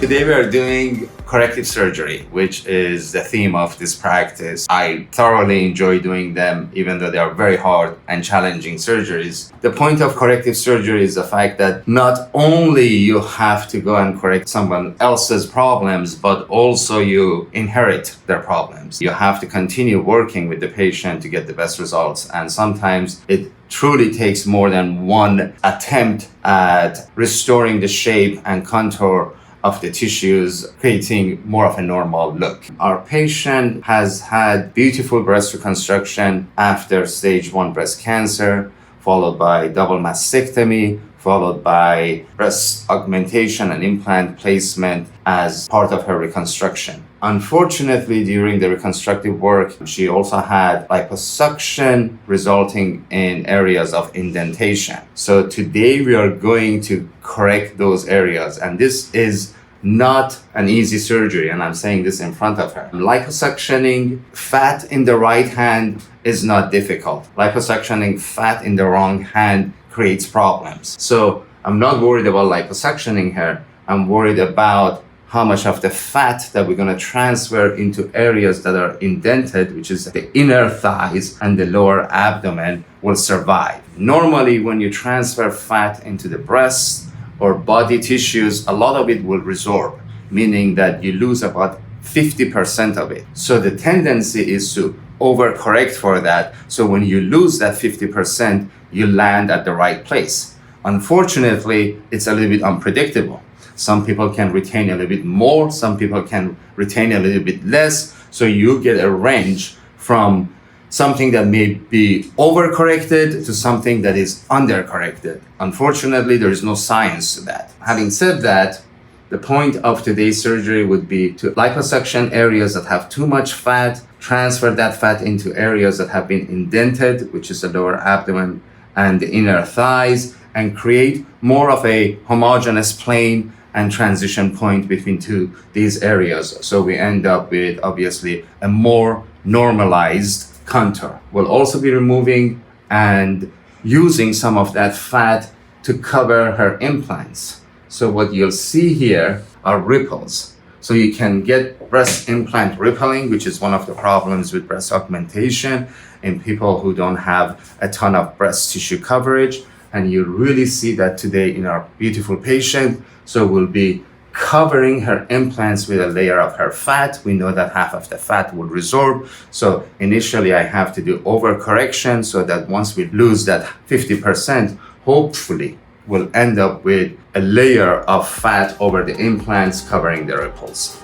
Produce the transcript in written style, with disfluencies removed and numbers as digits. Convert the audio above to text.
Today we are doing corrective surgery, which is the theme of this practice. I thoroughly enjoy doing them, even though they are very hard and challenging surgeries. The point of corrective surgery is the fact that not only you have to go and correct someone else's problems, but also you inherit their problems. You have to continue working with the patient to get the best results. And sometimes it truly takes more than one attempt at restoring the shape and contour of the tissues, creating more of a normal look. Our patient has had beautiful breast reconstruction after stage 1 breast cancer, followed by double mastectomy, followed by breast augmentation and implant placement as part of her reconstruction. Unfortunately, during the reconstructive work, she also had liposuction resulting in areas of indentation. So today we are going to correct those areas, and this is not an easy surgery, and I'm saying this in front of her. Liposuctioning fat in the right hand is not difficult. Liposuctioning fat in the wrong hand creates problems. So I'm not worried about liposuctioning her. I'm worried about how much of the fat that we're going to transfer into areas that are indented, which is the inner thighs and the lower abdomen, will survive. Normally, when you transfer fat into the breast or body tissues, a lot of it will resorb, meaning that you lose about 50% of it. So the tendency is to overcorrect for that. So when you lose that 50%, you land at the right place. Unfortunately, it's a little bit unpredictable. Some people can retain a little bit more, some people can retain a little bit less. So you get a range from something that may be overcorrected to something that is undercorrected. Unfortunately, there is no science to that. Having said that, the point of today's surgery would be to liposuction areas that have too much fat, transfer that fat into areas that have been indented, which is the lower abdomen and the inner thighs, and create more of a homogeneous plane and transition point between these areas. So we end up with obviously a more normalized contour. We'll also be removing and using some of that fat to cover her implants. So what you'll see here are ripples. So you can get breast implant rippling, which is one of the problems with breast augmentation in people who don't have a ton of breast tissue coverage. And you really see that today in our beautiful patient. So we'll be covering her implants with a layer of her fat. We know that half of the fat will resorb. So initially I have to do overcorrection so that once we lose that 50%, hopefully we'll end up with a layer of fat over the implants covering the ripples.